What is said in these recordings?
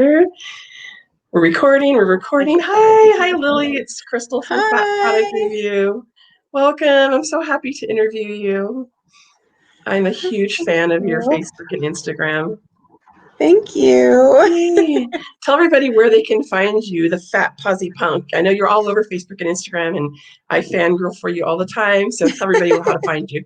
Chapter. We're recording. Hi, Lily. It's Crystal from Fat Posi Punk. Welcome. I'm so happy to interview you. I'm a huge fan of your Facebook and Instagram. Thank you. Hey. Tell everybody where they can find you, the Fat Posi Punk. I know you're all over Facebook and Instagram, and I fangirl for you all the time. So tell everybody how to find you.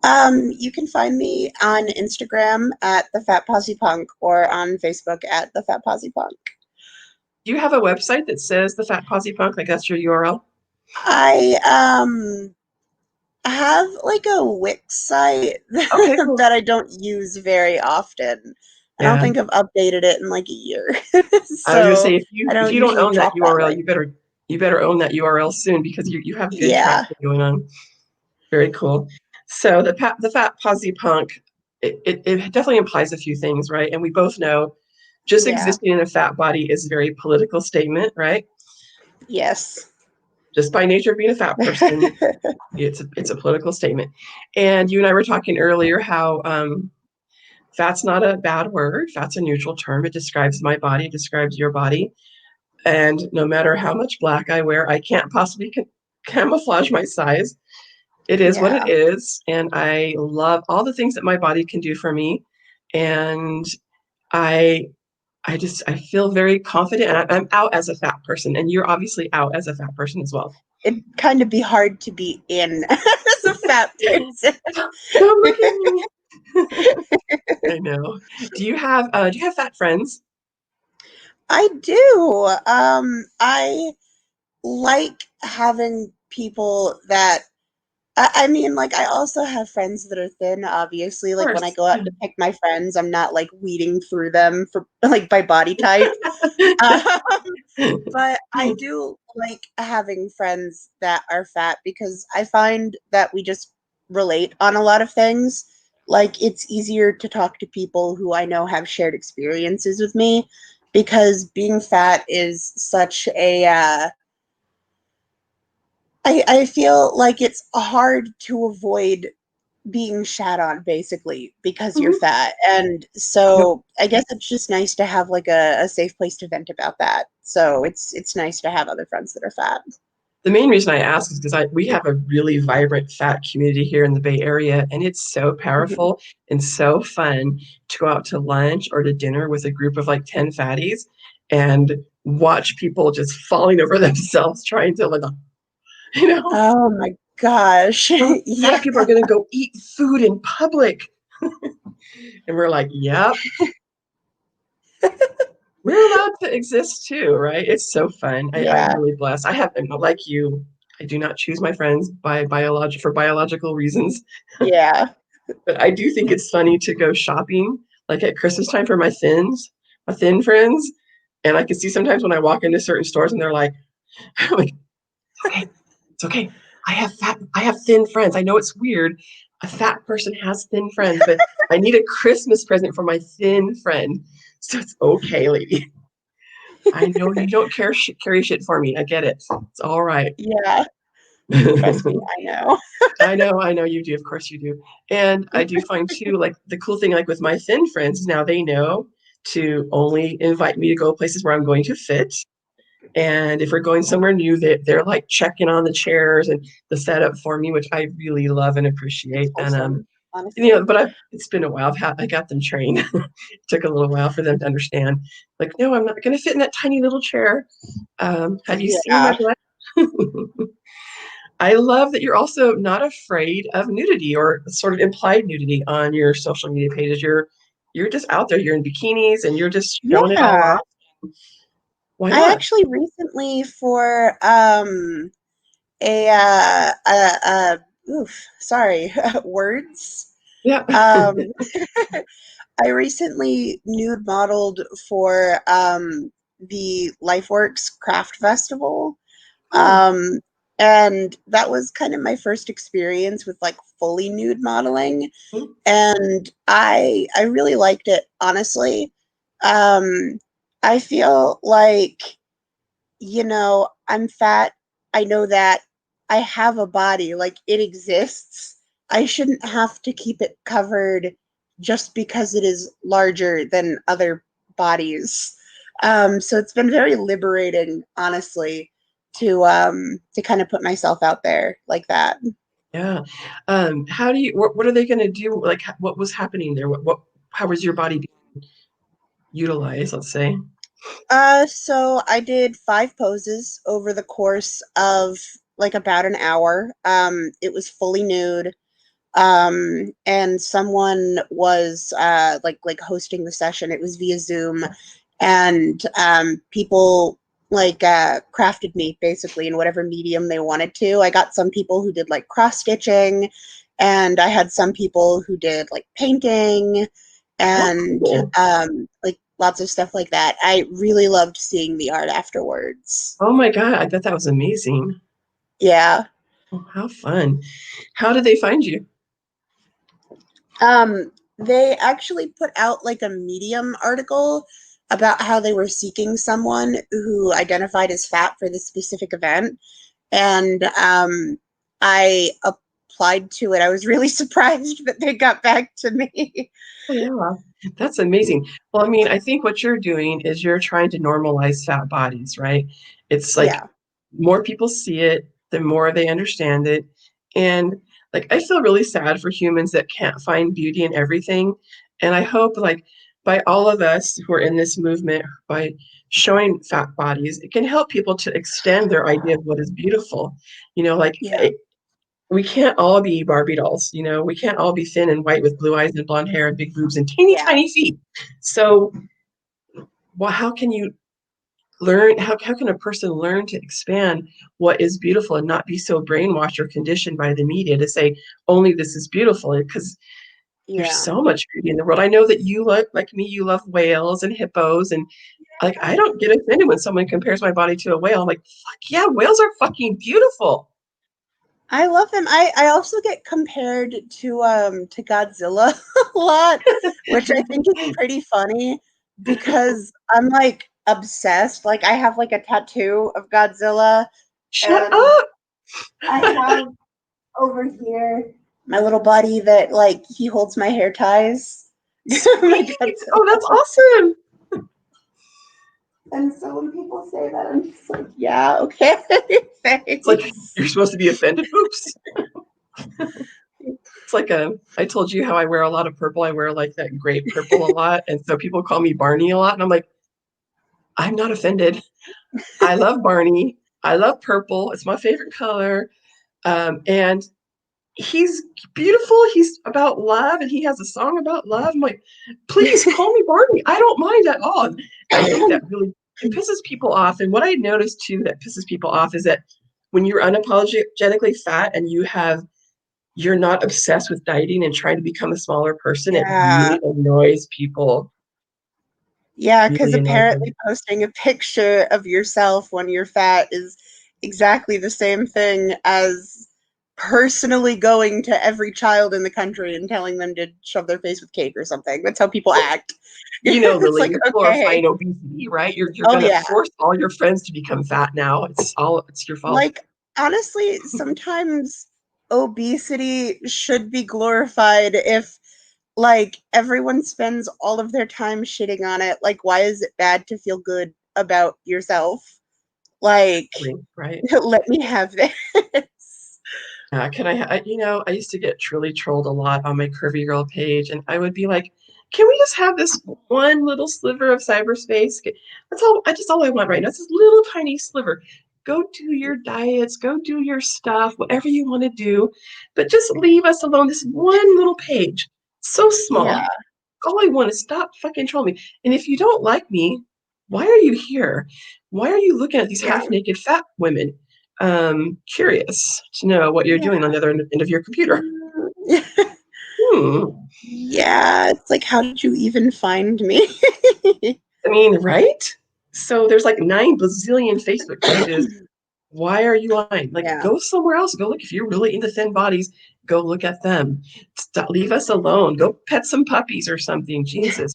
You can find me on Instagram at the Fat Posi Punk or on Facebook at the Fat Posi Punk. Do you have a website that says the Fat Posi Punk? Like that's your URL? I have like a Wix site Okay, cool. that I don't use very often. I don't think I've updated it in like a year. I was gonna say if you don't own that URL, you better own that URL soon because you have good traction going on. Very cool. So the Fat Posi Punk, it definitely implies a few things, right? And we both know just existing in a fat body is a very political statement, right? Yes. Just by nature of being a fat person, it's a political statement. And you and I were talking earlier how fat's not a bad word. Fat's a neutral term. It describes my body, it describes your body. And no matter how much black I wear, I can't possibly camouflage my size. It is what it is. And I love all the things that my body can do for me. And I feel very confident. And I'm out as a fat person. And you're obviously out as a fat person as well. It'd kind of be hard to be in as a fat person. Don't look at me. I know. Do you have fat friends? I do. I like having people that I mean, like, I also have friends that are thin, obviously. Like, when I go out to pick my friends, I'm not, like, weeding through them for, like, by body type. But I do like having friends that are fat because I find that we just relate on a lot of things. Like, it's easier to talk to people who I know have shared experiences with me because being fat is such a, I feel like it's hard to avoid being shat on basically because you're fat. And so I guess it's just nice to have like a safe place to vent about that. So it's nice to have other friends that are fat. The main reason I ask is because we have a really vibrant fat community here in the Bay Area, and it's so powerful and so fun to go out to lunch or to dinner with a group of like 10 fatties and watch people just falling over themselves trying to like, Oh my gosh. Fat people are going to go eat food in public. And we're like, yep. We're allowed to exist too, right? It's so fun. I'm really blessed. Like you, I do not choose my friends for biological reasons. Yeah. But I do think it's funny to go shopping like at Christmas time for my thin friends. And I can see sometimes when I walk into certain stores and they're like, it's okay. I have thin friends. I know it's weird. A fat person has thin friends, but I need a Christmas present for my thin friend. So it's okay, lady. I know you don't carry shit for me. I get it. It's all right. Yeah. Trust me, I know. I know you do. Of course you do. And I do find too, like the cool thing, like with my thin friends, now they know to only invite me to go places where I'm going to fit. And if we're going somewhere new, they're like checking on the chairs and the setup for me, which I really love and appreciate. Awesome, And but it's been a while. I got them trained. It took a little while for them to understand. Like, no, I'm not going to fit in that tiny little chair. Have you seen my butt? I love that you're also not afraid of nudity or sort of implied nudity on your social media pages. You're just out there. You're in bikinis and you're just showing it all off. Why not? I actually recently for words. Yeah. I recently nude modeled for the LifeWorks Craft Festival. And that was kind of my first experience with like fully nude modeling. And I really liked it, honestly. I feel like, I'm fat. I know that I have a body, like it exists. I shouldn't have to keep it covered just because it is larger than other bodies. So it's been very liberating, honestly, to kind of put myself out there like that. Yeah. How do you, what are they going to do? Like, what was happening there? How was your body being utilized, let's say? So I did 5 poses over the course of like about an hour. It was fully nude. And someone was like hosting the session. It was via Zoom, and people like crafted me basically in whatever medium they wanted to. I got some people who did like cross stitching, and I had some people who did like painting Oh, and cool. like lots of stuff like that. I really loved seeing the art afterwards. Oh my God, I bet that was amazing. Yeah. Oh, how fun. How did they find you? They actually put out like a Medium article about how they were seeking someone who identified as fat for this specific event. And I applied to it. I was really surprised that they got back to me. Oh, yeah, that's amazing. Well, I mean, I think what you're doing is you're trying to normalize fat bodies, right? It's like Yeah. more people see it, the more they understand it. And like, I feel really sad for humans that can't find beauty in everything. And I hope, like, by all of us who are in this movement, by showing fat bodies, it can help people to extend their idea of what is beautiful. You know, like, Yeah. we can't all be Barbie dolls, you know, we can't all be thin and white with blue eyes and blonde hair and big boobs and teeny Yeah. tiny feet. So, well, how can you learn? How can a person learn to expand what is beautiful and not be so brainwashed or conditioned by the media to say only this is beautiful? Because there's Yeah. so much beauty in the world. I know that you like me, you love whales and hippos, and like I don't get offended when someone compares my body to a whale. I'm like, fuck yeah, whales are fucking beautiful. I love them. I also get compared to Godzilla a lot, which I think is pretty funny because I'm like obsessed. Like I have like a tattoo of Godzilla, Shut and up. I have over here my little buddy that like he holds my hair ties. My Sweet. Oh, Godzilla. that's awesome. And so when people say that, I'm just like, yeah, okay, It's like thanks. you're supposed to be offended. Oops. It's like I told you how I wear a lot of purple. I wear like that grape purple a lot. And so people call me Barney a lot. And I'm like, I'm not offended. I love Barney. I love purple. It's my favorite color. And he's beautiful. He's about love and he has a song about love. I'm like, please call me Barney. I don't mind at all. And I think that really it pisses people off. And what I noticed too that pisses people off is that when you're unapologetically fat and you're not obsessed with dieting and trying to become a smaller person, it Yeah. really annoys people. Yeah, because Really annoys apparently them. posting a picture of yourself when you're fat is exactly the same thing as personally going to every child in the country and telling them to shove their face with cake or something. That's how people act. You know, It's Lily, like, you're okay. glorifying obesity, right? You're Oh, gonna yeah. force all your friends to become fat now. It's your fault. Like, honestly, sometimes obesity should be glorified if like everyone spends all of their time shitting on it. Like, why is it bad to feel good about yourself? Like, Right? let me have this. Can you know, I used to get truly trolled a lot on my Curvy Girl page, and I would be like, "Can we just have this one little sliver of cyberspace? That's all. All I want right now. It's this little tiny sliver. Go do your diets, go do your stuff, whatever you want to do, but just leave us alone. This one little page, so Yeah, small. All I want is stop fucking trolling me. And if you don't like me, why are you here? Why are you looking at these yeah, half-naked fat women? Curious to know what you're yeah. doing on the other end of your computer. Mm. Hmm. Yeah, it's like, how did you even find me? I mean, right? So there's like 9 bazillion Facebook pages. Why are you lying? Like, Yeah. go somewhere else. Go look. If you're really into thin bodies, go look at them. Stop, leave us alone. Go pet some puppies or something. Jesus.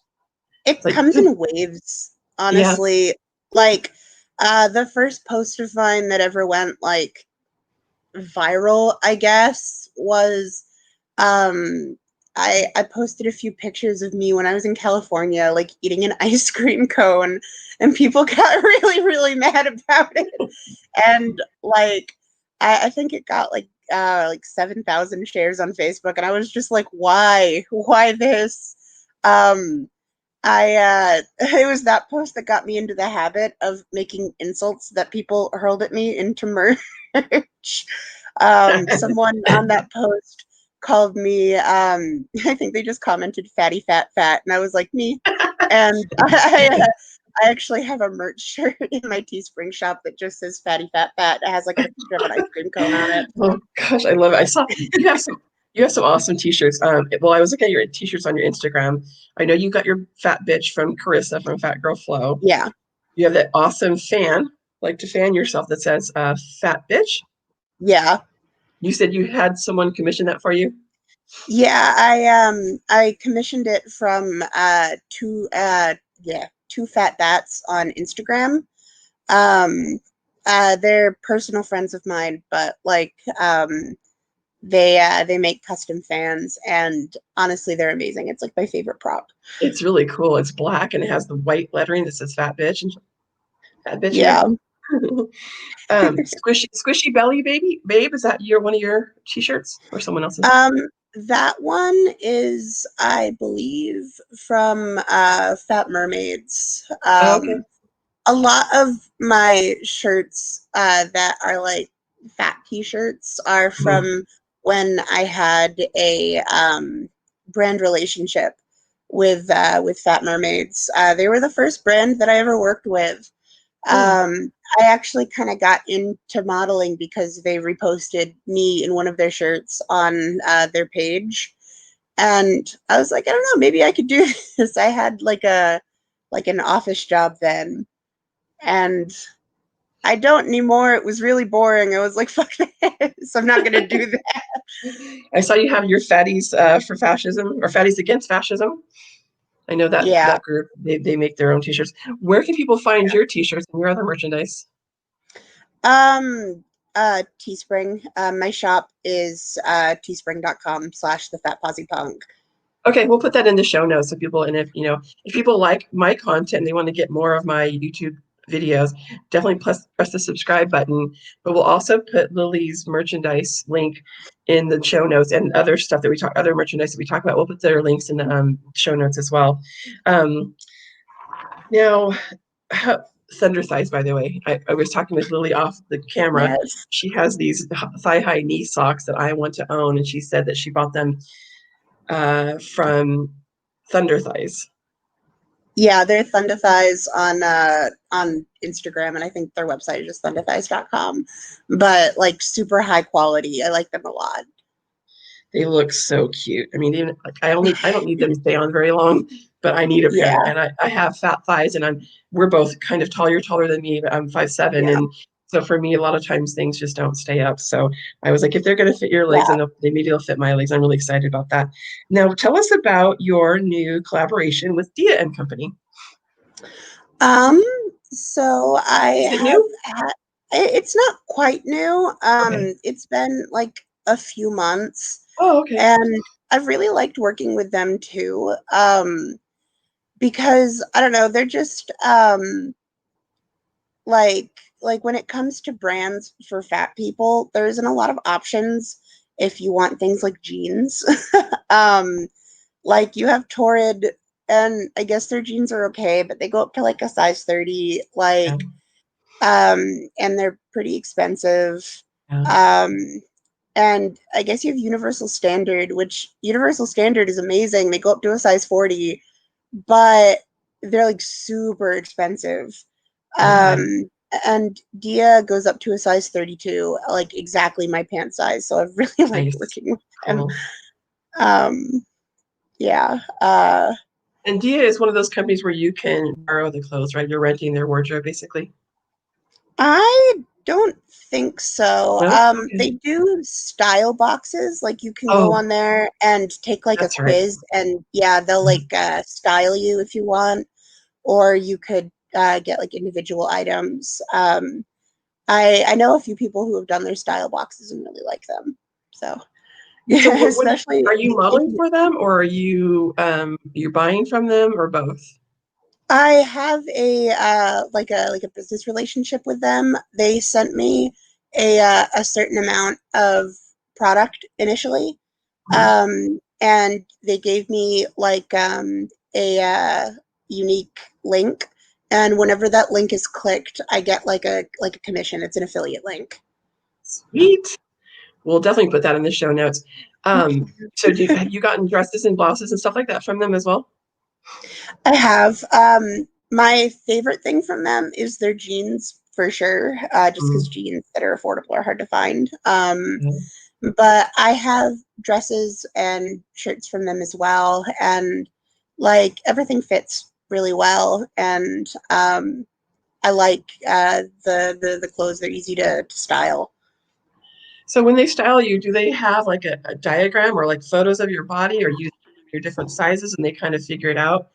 It's It like, comes good. in waves, Yeah. honestly. Like, the first post of mine that ever went like viral, I guess, was um I posted a few pictures of me when I was in California, like eating an ice cream cone, and people got really, really mad about it. And like, I think it got like 7,000 shares on Facebook, and I was just like, why this? It was that post that got me into the habit of making insults that people hurled at me into merch. Someone on that post called me, I think they just commented fatty, fat, fat, and I was like, me. And I actually have a merch shirt in my Teespring shop that just says fatty, fat, fat. It has like a picture of an ice cream cone on it. Oh gosh, I love it. I saw you have some awesome t-shirts. Well, I was looking at your t-shirts on your Instagram. I know you got your fat bitch from Carissa from Fat Girl Flow. Yeah. You have that awesome fan, like to fan yourself, that says fat bitch. Yeah. You said you had someone commission that for you? Yeah, I commissioned it from two fat bats on Instagram. They're personal friends of mine, but like they make custom fans, and honestly they're amazing. It's like my favorite prop. It's really cool. It's black and it has the white lettering that says fat bitch and fat bitch here. Yeah. Squishy belly babe, is that one of your t-shirts or someone else's? That one is, I believe, from Fat Mermaids. Oh, okay. A lot of my shirts that are like fat t-shirts are Mhm. from when I had a brand relationship with Fat Mermaids. They were the first brand that I ever worked with. Hmm. I actually kind of got into modeling because they reposted me in one of their shirts on their page, and I was like, I don't know, maybe I could do this. I had like an office job then, and I don't anymore. It was really boring. I was like, fuck this. I'm not gonna do that. I saw you have your fatties for fascism or fatties against fascism. I know that Yeah. that group, they make their own t-shirts. Where can people find your t-shirts and your other merchandise? Teespring. My shop is teespring.com/the Fat Posi Punk. Okay, we'll put that in the show notes so people, and if people like my content and they want to get more of my YouTube videos, definitely press the subscribe button. But we'll also put Lily's merchandise link in the show notes, and other stuff that other merchandise that we talk about. We'll put their links in the show notes as well. Um, Now, Thunder thighs, by the way. I was talking with Lily off the camera. Yes. She has these thigh-high knee socks that I want to own, and she said that she bought them from Thunder Thighs. Yeah, they're Thunder Thighs on Instagram, and I think their website is just thunderthighs.com. But like super high quality. I like them a lot. They look so cute. I mean, even like I don't need them to stay on very long, but I need them, and, Yeah. and I have fat thighs, and we're both kind of tall. You're taller than me, but I'm 5'7", Yeah. and so for me, a lot of times things just don't stay up. So I was like, if they're going to fit your legs, Yeah. then maybe they'll fit my legs. I'm really excited about that. Now, tell us about your new collaboration with Dia and Company. Um, so I Is it have new? had it's not quite new. Okay. It's been like a few months, Oh, okay. and I've really liked working with them too. Because I don't know, they're just like when it comes to brands for fat people, there isn't a lot of options if you want things like jeans. um, like you have Torrid, and I guess their jeans are okay, but they go up to like a size 30, Yeah. and they're pretty expensive. Yeah. Um, and I guess you have Universal Standard, which Universal Standard is amazing. They go up to a size 40, but they're like super expensive. Okay. Um, and Dia goes up to a size 32, like exactly my pant size. So I've really liked Nice. working with them. Cool. Um, yeah. And Dia is one of those companies where you can borrow the clothes, right? You're renting their wardrobe, basically. I don't think so. No? Okay. They do style boxes. Like you can go Oh, on there and take like a that's right. quiz, and yeah, they'll like style you if you want, or you could get like individual items. I know a few people who have done their style boxes and really like them. So So what especially are you if modeling for them, or are you you're buying from them, or both? I have a like a business relationship with them. They sent me a certain amount of product initially, Mhm. and they gave me like a unique link. And whenever that link is clicked, I get like a commission. It's an affiliate link. Sweet. We'll definitely put that in the show notes. So have you gotten dresses and blouses and stuff like that from them as well? I have. My favorite thing from them is their jeans for sure, just because Mm. jeans that are affordable are hard to find. Yeah. But I have dresses and shirts from them as well, and like everything fits really well. And I like the clothes; they're easy to style. So when they style you, do they have like a diagram or like photos of your body, or you your different sizes and they kind of figure it out?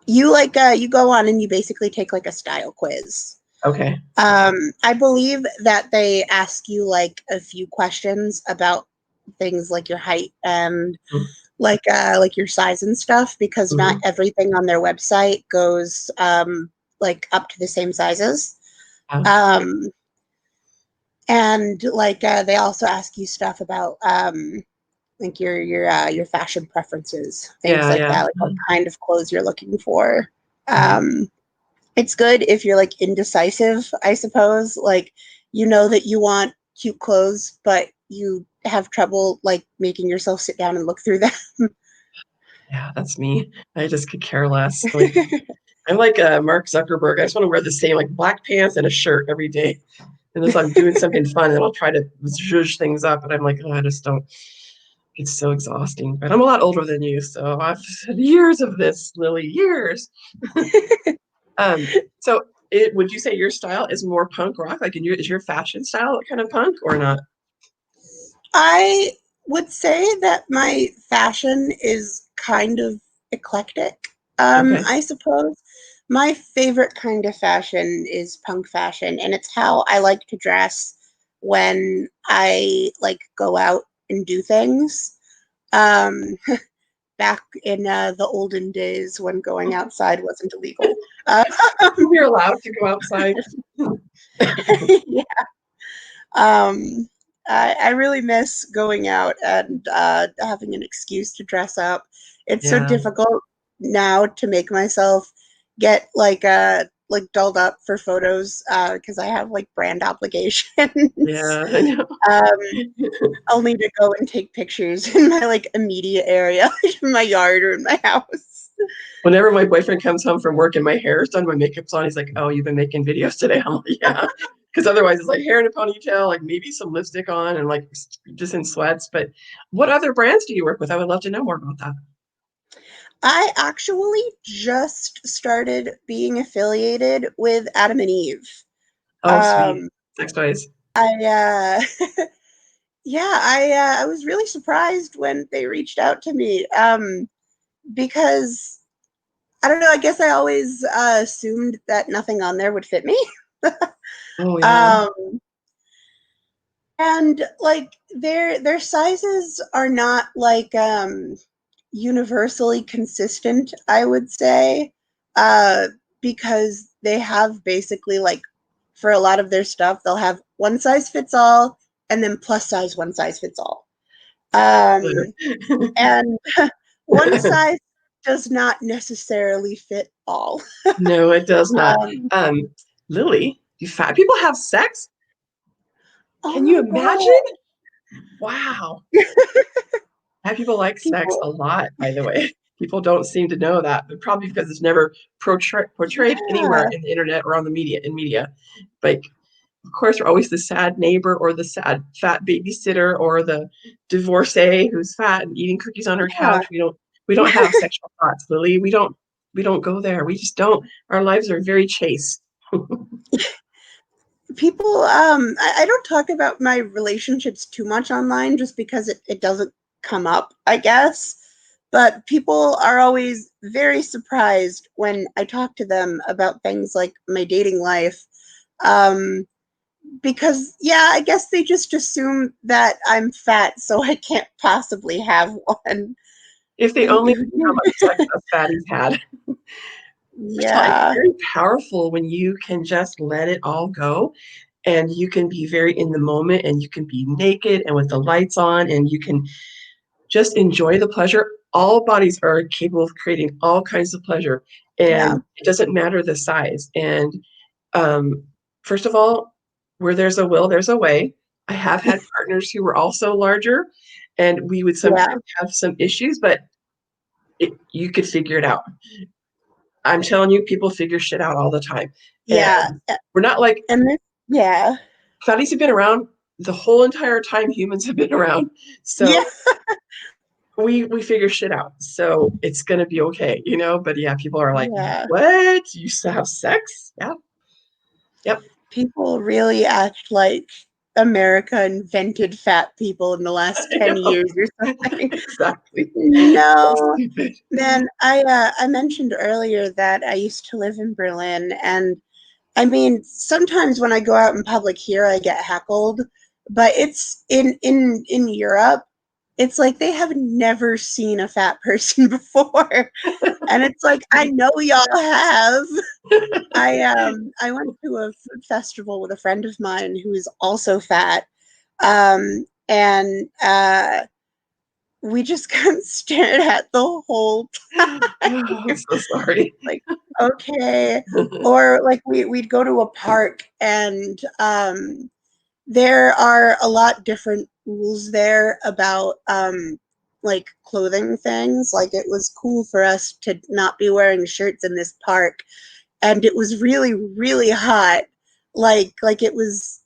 You go on and you basically take like a style quiz. Okay. I believe that they ask you like a few questions about things like your height and like your size and stuff, because not Mm-hmm. everything on their website goes like up to the same sizes. Yeah. Um, and like they also ask you stuff about like your fashion preferences, things Yeah, like yeah. that, like what kind of clothes you're looking for. Mhm. Um, it's good if you're like indecisive, I suppose. Like you know that you want cute clothes, but you have trouble like making yourself sit down and look through them. Yeah, that's me. I just could care less. Like I'm like Mark Zuckerberg. I just want to wear the same like black pants and a shirt every day. Unless I'm doing something fun, and I'll try to zhuzh things up. And I'm like, oh, I just don't. It's so exhausting. But I'm a lot older than you, so I've had years of this, Lily, years. So would you say your style is more punk rock? Like, is your fashion style kind of punk or not? I would say that my fashion is kind of eclectic. Okay. I suppose my favorite kind of fashion is punk fashion, and it's how I like to dress when I like go out and do things. Um, back in the olden days when going outside wasn't illegal. Uh, You're allowed to go outside. yeah. Um, I really miss going out and having an excuse to dress up. It's so Yeah. difficult now to make myself get like dolled up for photos because I have like brand obligations. Yeah, I know. um, I'll need to go and take pictures in my like immediate area, in my yard or in my house. Whenever my boyfriend comes home from work and my hair is done, my makeup's on, he's like, "Oh, you've been making videos today?" I'm like, "Yeah," because otherwise it's like hair in a ponytail, like maybe some lipstick on, and like just in sweats. But what other brands do you work with? I would love to know more about that. I actually just started being affiliated with Adam and Eve. Oh, sweet. Um, Sex toys. I yeah, I was really surprised when they reached out to me because I don't know. I guess I always assumed that nothing on there would fit me. Oh, yeah. um, and like their sizes are not like universally consistent, I would say, uh, because they have basically like for a lot of their stuff, they'll have one size fits all and then plus size one size fits all. Um, and one size does not necessarily fit all. No, it does not. Um, Um, Lily, do fat people have sex? oh Can you my imagine? god, Wow. Fat people like sex people, a lot, by the way. People don't seem to know that, but probably because it's never portrayed anywhere yeah, in the internet or on the media in media. Like, of course, we're always the sad neighbor or the sad fat babysitter or the divorcee who's fat and eating cookies on her yeah. couch. We don't have sexual thoughts, Lily. We don't go there. We just don't. Our lives are very chaste. People, I don't talk about my relationships too much online just because it doesn't come up, I guess. But people are always very surprised when I talk to them about things like my dating life. Um, because yeah, I guess they just assume that I'm fat, so I can't possibly have one. If they only knew how much sex us fatties had. First of all, it's Yeah, very powerful when you can just let it all go and you can be very in the moment and you can be naked and with the lights on and you can just enjoy the pleasure. All bodies are capable of creating all kinds of pleasure, yeah, and it doesn't matter the size. And um, first of all, where there's a will, there's a way. I have had partners who were also larger, and we would yeah, sometimes have some issues, but you could figure it out. I'm telling you, people figure shit out all the time. yeah, And we're not like and this, yeah, fatties have been around the whole entire time humans have been around. yeah, So we figure shit out. So it's gonna be okay, you know? But yeah, people are like, yeah. what? You used to have sex? Yeah. Yep. People really act like America invented fat people in the last I 10 know. years or something. Exactly. So No, stupid. man, I mentioned earlier that I used to live in Berlin, and I mean, sometimes when I go out in public here, I get heckled, but it's in Europe, it's like they have never seen a fat person before. And it's like, I know y'all have. I went to a food festival with a friend of mine who is also fat. And we just got stared at the whole time. I'm so sorry. Like, okay. Or like we'd go to a park, and there are a lot different rules there about like clothing things. Like it was cool for us to not be wearing shirts in this park, and it was really really hot. Like it was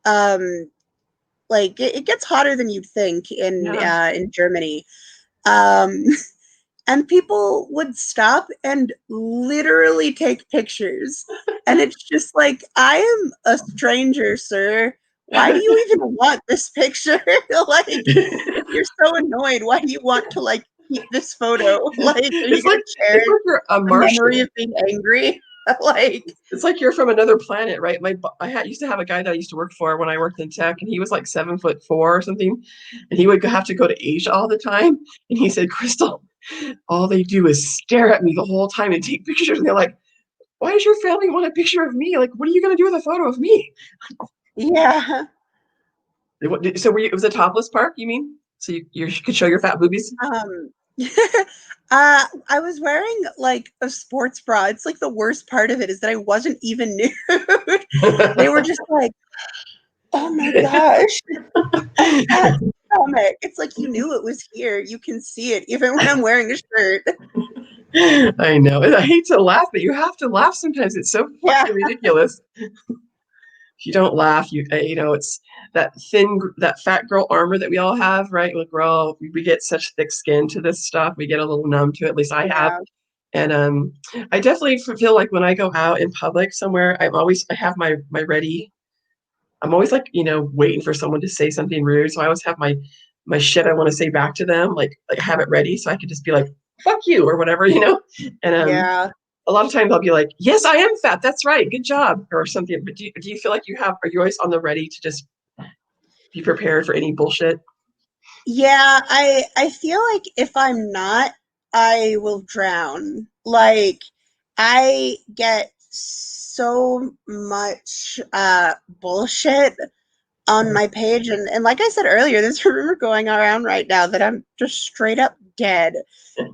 um like it gets hotter than you'd think Yeah. in Germany. Um and people would stop and literally take pictures. And it's just like, I am a stranger, sir. Why do you even want this picture? Like, if you're so annoyed, why do you want to like keep this photo? Like, are you It's gonna like it's cherish like you're a the Martian. memory of being angry? Like, It's like you're from another planet, right? Used to have a guy that I used to work for when I worked in tech, and he was like 7'4" or something, and he would have to go to Asia all the time. And he said, "Crystal, all they do is stare at me the whole time and take pictures." And they're like, "Why does your family want a picture of me? Like, what are you gonna do with a photo of me?" yeah. So it was a topless park, you mean? So you could show your fat boobies? Um, I was wearing like a sports bra. It's like the worst part of it is that I wasn't even nude. They were just like, oh my gosh, a fat stomach. It's like you knew it was here. You can see it even when I'm wearing a shirt. I know. I hate to laugh, but you have to laugh sometimes. It's so Yeah. fucking ridiculous. If you don't laugh, it's that fat girl armor that we all have, right? Like we get such thick skin to this stuff. We get a little numb to it. At least I have. Yeah. And I definitely feel like when I go out in public somewhere, I have my ready. I'm always like, waiting for someone to say something rude. So I always have my shit I want to say back to them, like have it ready so I could just be like, fuck you or whatever. And Yeah. a lot of times I'll be like, yes, I am fat. That's right. Good job or something. But do you feel like are you always on the ready to just be prepared for any bullshit? Yeah, I feel like if I'm not, I will drown. Like I get so much bullshit on my page, and like I said earlier, there's a rumor going around right now that I'm just straight up dead.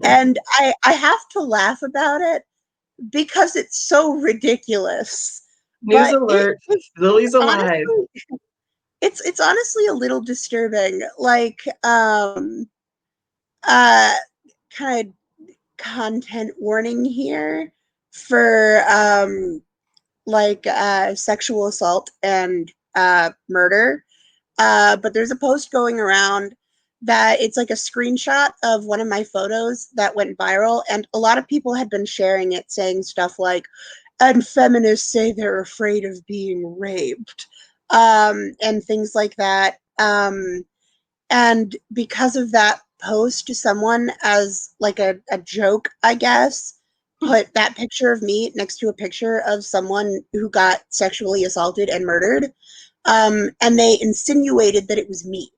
And I have to laugh about it because it's so ridiculous. News But alert. Lily's alive. honestly it's honestly a little disturbing. Like uh kind of content warning here for sexual assault and murder. But there's a post going around that it's like a screenshot of one of my photos that went viral, and a lot of people had been sharing it, saying stuff like, and feminists say they're afraid of being raped, and things like that. And because of that post, someone, as like a joke, I guess, put that picture of me next to a picture of someone who got sexually assaulted and murdered. And they insinuated that it was me.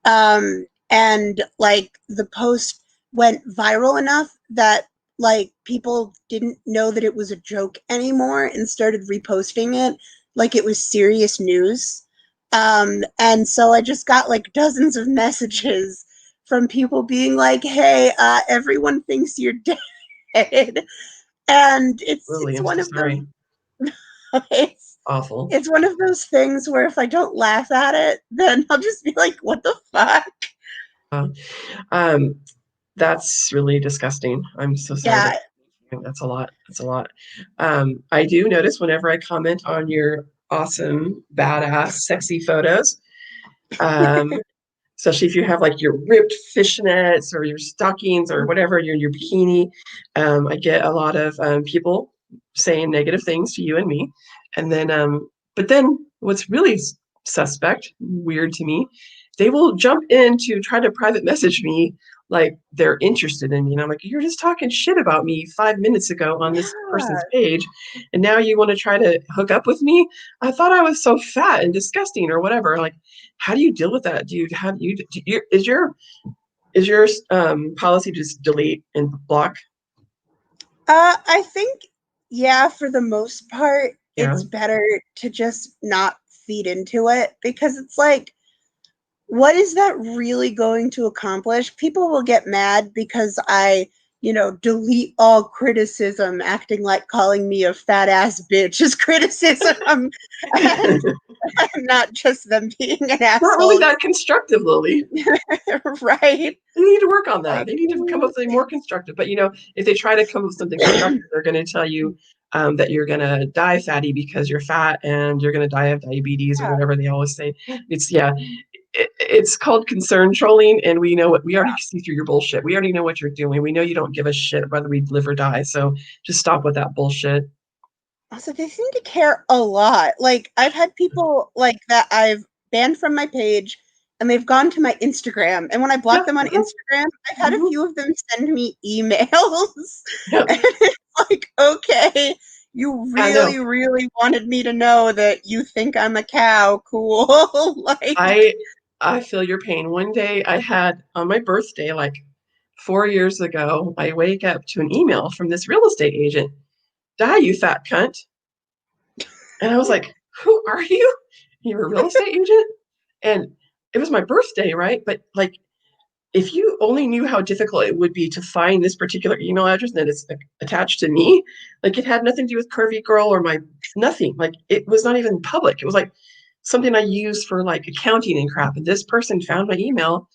And like the post went viral enough that like people didn't know that it was a joke anymore and started reposting it like it was serious news. And so I just got like dozens of messages from people being like, "Hey, everyone thinks you're dead," and Lily, it's I'm one so of those sorry. it's Awful. it's one of those things where if I don't laugh at it, then I'll just be like, "What the fuck?" Uh, um, that's really disgusting. I'm so sorry Yeah, that that's a lot. That's a lot. I do notice whenever I comment on your awesome, badass, sexy photos, um, especially if you have like your ripped fishnets or your stockings or whatever, your bikini. I get a lot of people saying negative things to you and me. And then, but then what's really suspect, weird to me, they will jump in to try to private message me like they're interested in me. And I'm like, you're just talking shit about me 5 minutes ago on this person's yeah. page. And now you want to try to hook up with me? I thought I was so fat and disgusting or whatever. Like, how do you deal with that? Is your policy just delete and block? I think, yeah, for the most part, Yeah, it's better to just not feed into it because it's like, what is that really going to accomplish? People will get mad because delete all criticism, acting like calling me a fat ass bitch is criticism. And not just them being an not really asshole. that constructive, Lily. Right? They need to work on that. Like, They need to come up with something more constructive. But if they try to come up with something constructive, they're going to tell you that you're going to die fatty because you're fat and you're going to die of diabetes or yeah, whatever they always say. It's called concern trolling, and we already see through your bullshit. We already know what you're doing. We know you don't give a shit whether we live or die. So just stop with that bullshit. also, they seem to care a lot. Like, I've had people like that I've banned from my page and they've gone to my Instagram. And when I block Yeah. them on Instagram, I've had a Mhm. few of them send me emails. Yeah. And it's like, okay, you I know. really, really wanted me to know that you think I'm a cow. Cool. Like, I I feel your pain. One day I had on my birthday, like 4 years ago, I wake up to an email from this real estate agent. Die, you fat cunt. And I was like, who are you? You're a real estate agent? And it was my birthday, right? But like if you only knew how difficult it would be to find this particular email address that is attached to me, like it had nothing to do with Curvy Girl or my nothing. Like it was not even public. It was like something I used for like accounting and crap. And this person found my email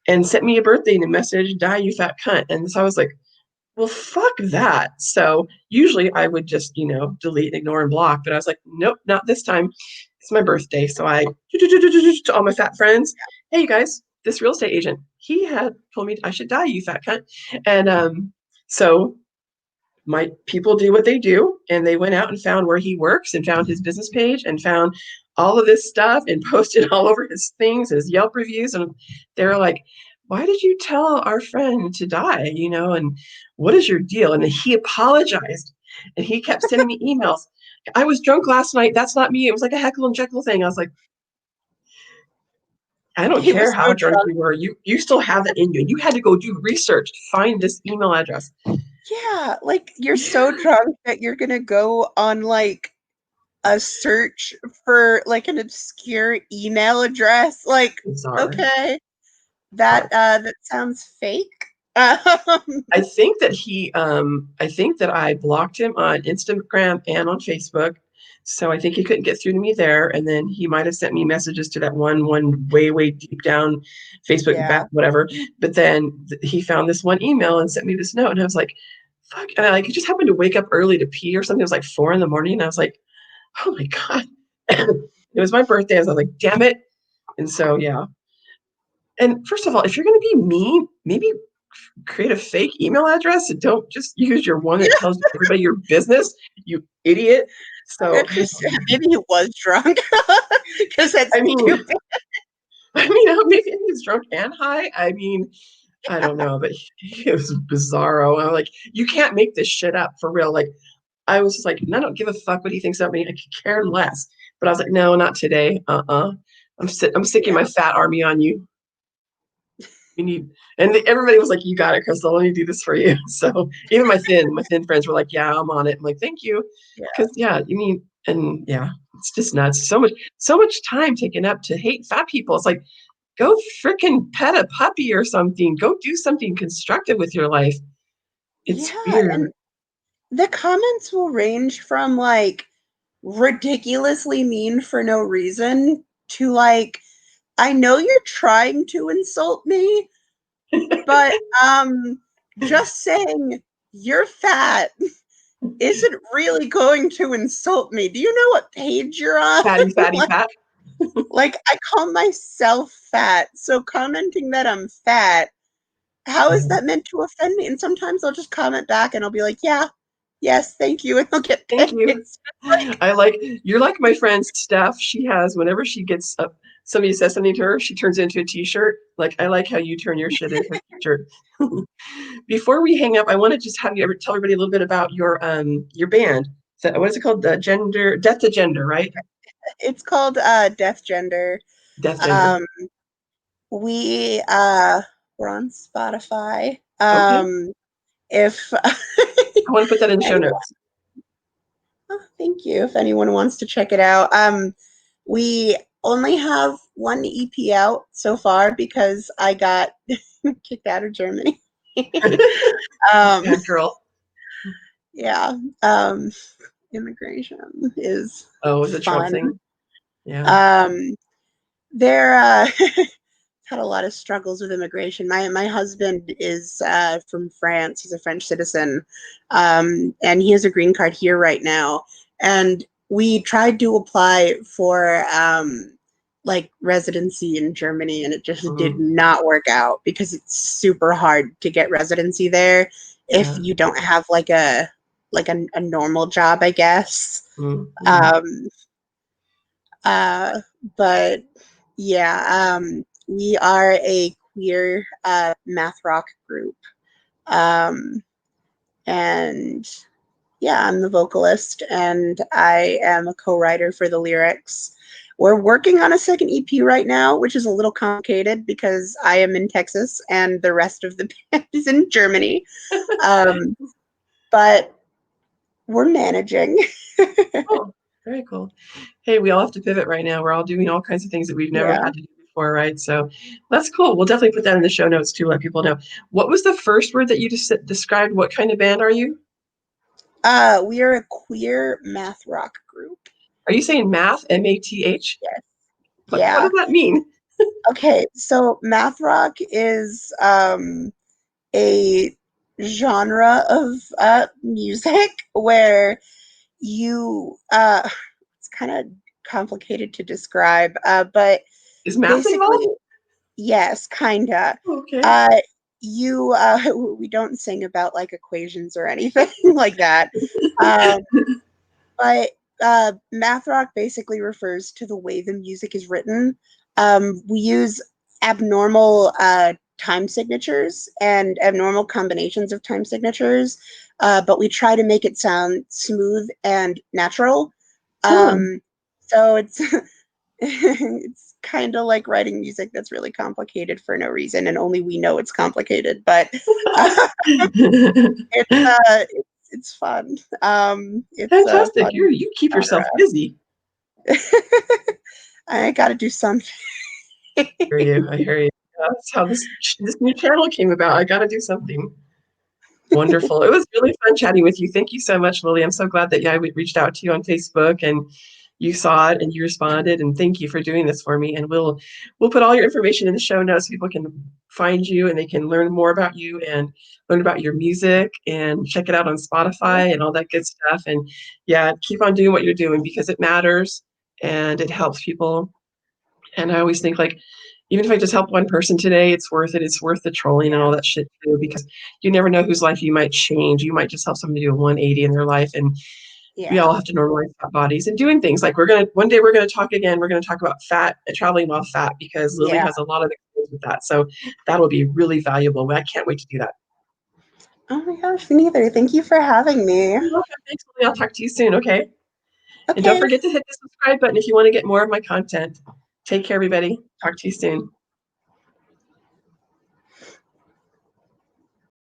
and sent me a birthday message, die you fat cunt. And so I was like, well, fuck that. So usually I would just, delete, ignore, and block. But I was like, nope, not this time. It's my birthday. So I to all my fat friends, hey, you guys, this real estate agent, he had told me I should die, you fat cunt. And so my people do what they do, and they went out and found where he works and found his business page and found all of this stuff and posted all over his things, his Yelp reviews, and they're like, why did you tell our friend to die, and what is your deal? And he apologized, and he kept sending me emails. I was drunk last night, that's not me. It was like a Heckle and Jekyll thing. I was like, I don't he care was how so drunk drunk. you were, you still have that in you. You had to go do research to find this email address. Yeah, like you're so drunk that you're gonna go on like a search for like an obscure email address. Like, Bizarre. okay, Bizarre. that sounds fake. Um, I think that I blocked him on Instagram and on Facebook. So I think he couldn't get through to me there. And then he might have sent me messages to that one way, way deep down Facebook yeah. back, whatever. But then he found this one email and sent me this note. And I was like, fuck. And I like, just happened to wake up early to pee or something. It was like 4 a.m. And I was like, oh my God. It was my birthday. I was like, damn it. And so, yeah. And first of all, if you're going to be mean, maybe create a fake email address and don't just use your one that tells everybody your business, you idiot. So, Maybe he was drunk because that's I mean, stupid. maybe he's drunk and high. I mean, I don't know, but it was bizarro. I'm like, you can't make this shit up for real. Like, I was just like, I don't give a fuck what he thinks of me. I could care less. But I was like, no, not today. I'm sticking Yeah. my fat army on you. You need, and everybody was like, you got it, Crystal. Let me do this for you. So even my thin friends were like, yeah, I'm on it. I'm like, thank you. Yeah. Because yeah, you mean, and yeah, it's just nuts. So much time taken up to hate fat people. It's like, go freaking pet a puppy or something. Go do something constructive with your life. It's Yeah. weird. And the comments will range from like ridiculously mean for no reason to like, I know you're trying to insult me, but just saying you're fat isn't really going to insult me. Do you know what page you're on? Fatty, fatty, like, fat. like I call myself fat, so commenting that I'm fat, how is Yeah. that meant to offend me? And sometimes I'll just comment back and I'll be like, yeah, yes, thank you, and I'll get Thank you. pissed. Like, I like you're like my friend Steph. She has whenever she gets up, somebody says something to her, she turns it into a t-shirt. Like I like how you turn your shit into a t-shirt. Before we hang up, I want to just have you ever tell everybody a little bit about your band. So, what is it called? The gender death to gender, right? it's called DeathGender. DeathGender. Um, we we're on Spotify. Okay. If I want to put that in the show anyone, notes. oh, thank you. If anyone wants to check it out, we only have one EP out so far because I got kicked out of Germany. um, Bad girl. yeah, immigration is Oh, is it Trump fun. thing? Yeah. Um, there had a lot of struggles with immigration. My husband is from France. He's a French citizen, and he has a green card here right now. And we tried to apply for like residency in Germany, and it just did Mhm. not work out because it's super hard to get residency there if Yeah. you don't have like a normal job, I guess. Mm-hmm. Um, uh, but yeah, we are a queer math rock group. Um, and yeah, I'm the vocalist and I am a co-writer for the lyrics. We're working on a second EP right now, which is a little complicated because I am in Texas and the rest of the band is in Germany. Um, but we're managing. Cool. Very cool. Hey, we all have to pivot right now. We're all doing all kinds of things that we've never Yeah. had to do before, right? So that's cool. We'll definitely put that in the show notes to let people know. What was the first word that you just described? What kind of band are you? We are a queer math rock group. Are you saying math? M-A-T-H? Yes. What Yeah. does that mean? Okay, so math rock is a genre of music where you it's kind of complicated to describe, but Is math basically, involved? yes, kinda. Okay. Uh, you we don't sing about like equations or anything like that. Um, but math rock basically refers to the way the music is written. We use abnormal time signatures and abnormal combinations of time signatures, but we try to make it sound smooth and natural. Huh. So it's it's kind of like writing music that's really complicated for no reason, and only we know it's complicated. But uh, it's it's fun. It's a Fantastic. fun You keep yourself genre. busy. I got to do something. I hear you. I hear you. That's how this new channel came about. I got to do something. Wonderful. It was really fun chatting with you. Thank you so much, Lily. I'm so glad that we reached out to you on Facebook and you saw it and you responded. And thank you for doing this for me. And we'll put all your information in the show notes so people can find you and they can learn more about you and learn about your music and check it out on Yeah, Spotify and all that good stuff. And yeah, keep on doing what you're doing because it matters and it helps people. And I always think like, even if I just help one person today, it's worth it. It's worth the trolling and all that shit too, because you never know whose life you might change. You might just help somebody do a 180 in their life. And we yeah, all have to normalize fat bodies and doing things like one day we're gonna talk again. We're gonna talk about fat and traveling while fat because Lily yeah. has a lot of with that. So that'll be really valuable. I can't wait to do that. Oh my gosh, me neither. Thank you for having me. You're welcome. Thanks, Lily. I'll talk to you soon, okay? And don't Okay. forget to hit the subscribe button if you want to get more of my content. Take care, everybody. Talk to you soon.